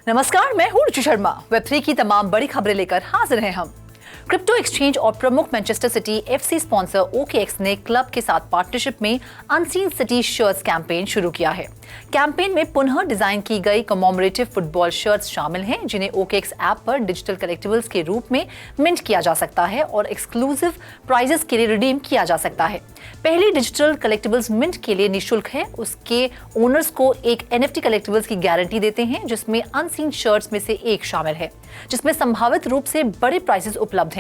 नमस्कार, मैं हूं रुचि शर्मा। वेब3 की तमाम बड़ी खबरें लेकर हाजिर हैं हम। क्रिप्टो एक्सचेंज और प्रमुख Manchester city FC sponsor OKX ने क्लब के साथ पार्टनरशिप में अनसीन सिटी शर्ट्स कैंपेन शुरू किया है। कैंपेन में पुनः डिजाइन की गई कमोमरेटिव फुटबॉल शर्ट्स शामिल हैं, जिन्हें OKX ऐप पर डिजिटल कलेक्टिबल्स के रूप में मिंट किया जा सकता है और एक्सक्लूसिव प्राइजेस के लिए रिडीम किया जा सकता है। पहली डिजिटल कलेक्टिबल्स मिंट के लिए निःशुल्क है। उसके ओनर्स को एक NFT कलेक्टिबल्स की गारंटी देते हैं, जिसमें अनसीन शर्ट्स में से एक शामिल है, जिसमें संभावित रूप से बड़े प्राइसेस उपलब्ध हैं।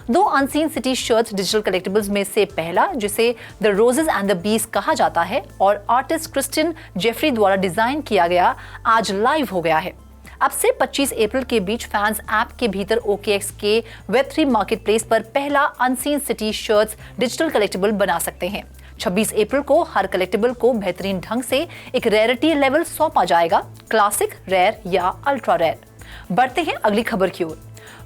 2 unseen city shirts digital collectibles में से पहला, जिसे the roses and the bees कहा जाता है और आर्टिस्ट क्रिस्टिन जेफरी द्वारा डिजाइन किया गया, आज लाइव हो गया है। अब से 25 अप्रैल के बीच फैंस ऐप के भीतर OKX के Web3 मार्केटप्लेस पर पहला unseen city shirts digital collectible बना सकते हैं। 26 अप्रैल को हर कलेक्टिबल को बेहतरीन ढंग से एक रेयरिटी लेवल सौंपा जाएगा, क्लासिक, रेयर या अल्ट्रा रेयर। बढ़ते हैं अगली खबर की ओर।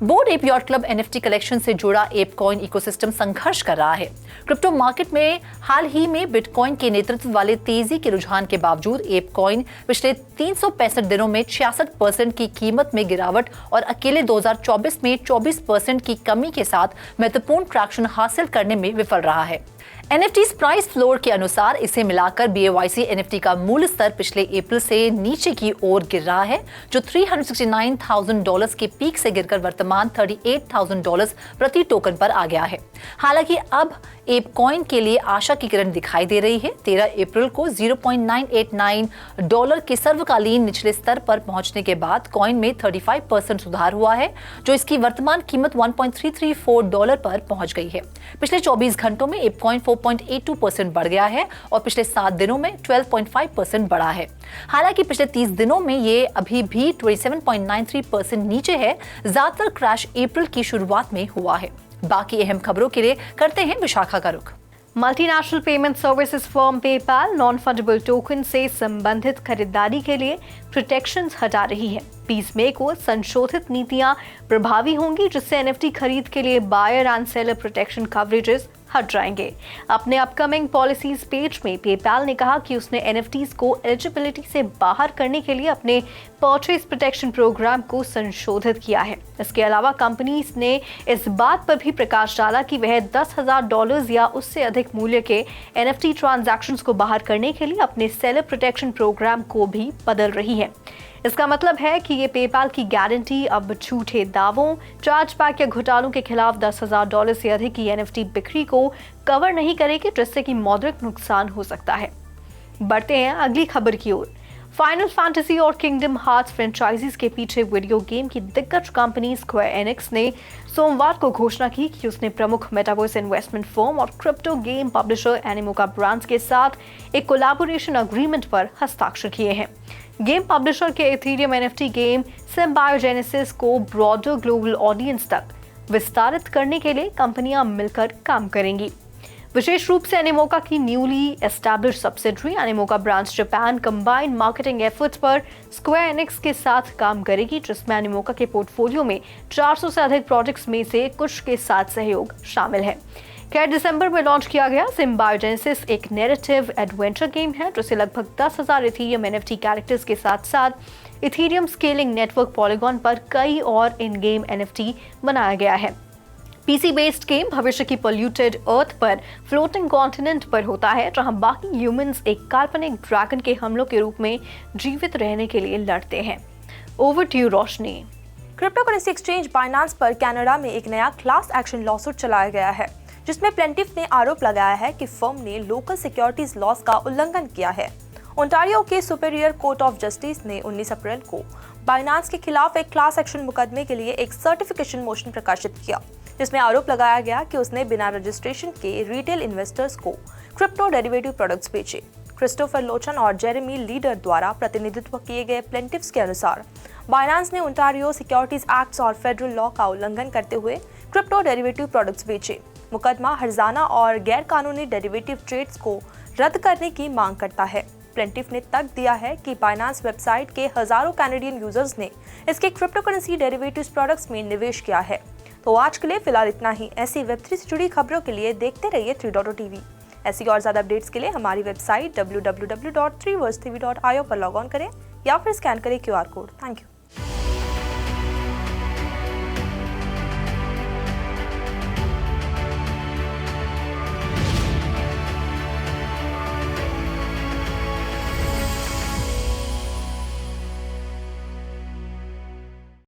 Bored Ape Yacht Club NFT collection से जुड़ा एपकॉइन इकोसिस्टम संघर्ष कर रहा है। क्रिप्टो मार्केट में हाल ही में बिटकॉइन के नेतृत्व वाले तेजी के रुझान के बावजूद एपकॉइन पिछले 365 दिनों में 66% की कीमत में गिरावट और अकेले 2024 में 24% की कमी के साथ महत्वपूर्ण ट्रैक्शन हासिल करने में विफल रहा है। NFTs प्राइस फ्लोर के अनुसार इसे मिलाकर BAYC NFT का मूल स्तर पिछले अप्रैल से नीचे की ओर गिर रहा है, जो $369,000 के पीक से गिरकर वर्तमान $38,000 प्रति टोकन पर आ गया है। हालांकि अब एपकॉइन के लिए आशा की किरण दिखाई दे रही है। 13 अप्रैल को $0.989 के सर्वकालीन निचले स्तर पर पहुंचने के बाद कॉइन में 35% सुधार हुआ है, जो इसकी वर्तमान कीमत $1.334 पर पहुंच गई है। पिछले 24 घंटों में एपकॉइन 4.82% बढ़ गया है और पिछले 7 दिनों में 12.5% बढ़ा है। हालांकि पिछले 30 दिनों में ये अभी भी 27.93% नीचे है। ज्यादातर क्रैश अप्रैल की शुरुआत में हुआ है। बाकी अहम खबरों के लिए करते हैं विशाखा का रुख। Multinational payment services firm PayPal non fundable token से संबंधित खरीदारी के लिए प्रोटेक्शंस हटा रही है। पीसमे को संशोधित नीतियां प्रभावी होंगी, जिससे NFT खरीद के लिए buyer and seller protection coverages हट जाएंगे। अपने अपकमिंग पॉलिसीज पेज में पेपाल ने कहा कि उसने NFTs को एलिजिबिलिटी से बाहर करने के लिए अपने परचेज प्रोटेक्शन प्रोग्राम को संशोधित किया है। इसके अलावा कंपनीज ने इस बात पर भी प्रकाश डाला कि वह $10,000 या उससे अधिक मूल्य के NFT ट्रांजैक्शंस को बाहर करने के लिए अपने सेलर प्रोटेक्शन प्रोग्राम को भी बदल रही है। इसका मतलब है कि ये पेपाल की गारंटी अब झूठे दावों, चार्जबैक या घोटालों के खिलाफ $10,000 से अधिक की NFT बिक्री को कवर नहीं करेगी, जिससे कि मौद्रिक नुकसान हो सकता है। बढ़ते हैं अगली खबर की ओर। फाइनल फैंटेसी और किंगडम हार्ट्स फ्रेंचाइजीज के पीछे वीडियो गेम की दिग्गज कंपनी स्क्वायर एनिक्स ने सोमवार को घोषणा की कि उसने प्रमुख मेटावर्स इन्वेस्टमेंट फर्म और crypto game publisher Animoca brands के साथ एक कोलैबोरेशन अग्रीमेंट पर हस्ताक्षर किए हैं। गेम पब्लिशर के इथेरियम NFT गेम सिम्बायोजेनेसिस को ब्रॉडर ग्लोबल ऑडियंस तक विस्तारित करने के लिए कंपनियां मिलकर काम करेंगी। विशेष रूप से एनिमोका की newly establish subsidiary Animoca brands Japan combined marketing efforts पर स्क्वायर एनिक्स के साथ काम करेगी, जिसमें एनिमोका के पोर्टफोलियो में 400 से अधिक प्रोजेक्ट्स में से कुछ के साथ सहयोग शामिल है। खैर, दिसंबर में लॉन्च किया गया सिम्बायोजेनेसिस एक नैरेटिव एडवेंचर गेम है, जिसे लगभग 10,000 इथेरियम NFT कैरेक्टर्स के साथ साथ इथेरियम स्केलिंग नेटवर्क पॉलीगॉन पर कई और इन गेम NFT बनाया गया है। PC बेस्ड गेम भविष्य की पोल्यूटेड अर्थ पर फ्लोटिंग कॉन्टिनेंट पर होता है, जहां बाकी ह्यूमंस एक काल्पनिक ड्रैगन के हमलों के रूप में जीवित रहने के लिए लड़ते हैं। Over to you Roshni. Crypto currency exchange Binance पर कनाडा में एक नया क्लास एक्शन लॉसूट चलाया गया है, जिसमें प्लेंटिफ ने आरोप लगाया है कि फर्म ने लोकल सिक्योरिटीज लॉज का उल्लंघन किया है। ओंटारियो के सुपीरियर कोर्ट ऑफ जस्टिस ने 19 अप्रैल को बाइनांस के खिलाफ एक क्लास एक्शन मुकदमे के लिए एक सर्टिफिकेशन मोशन प्रकाशित किया, जिसमें आरोप लगाया गया कि उसने बिना रजिस्ट्रेशन के रिटेल इन्वेस्टर्स को क्रिप्टो डेरिवेटिव प्रोडक्ट्स बेचे। क्रिस्टोफर लोचन और जेरेमी लीडर द्वारा प्रतिनिधित्व किए गए प्लेंटिफ्स के अनुसार बाइनांस ने ओंटारियो सिक्योरिटीज एक्ट्स और फेडरल लॉ का उल्लंघन करते हुए क्रिप्टो डेरिवेटिव प्रोडक्ट्स बेचे। मुकदमा हर्जाना और गैर कानूनी डेरिवेटिव ट्रेड्स को रद्द करने की मांग करता है। प्लेंटिफ ने तर्क दिया है कि बाइनांस वेबसाइट के हजारों कैनेडियन यूजर्स ने इसके क्रिप्टो करेंसी डेरिवेटिव्स प्रोडक्ट्स में निवेश किया है। तो आज के लिए फिलहाल इतना ही। ऐसी वेब3 से जुड़ी खबरों के लिए देखते रहिए 3.0 ऐसी और ज्यादा अपडेट्स के लिए हमारी वेबसाइट www.3versetv.io पर लॉग ऑन करें या फिर स्कैन करें QR कोड। Thank you.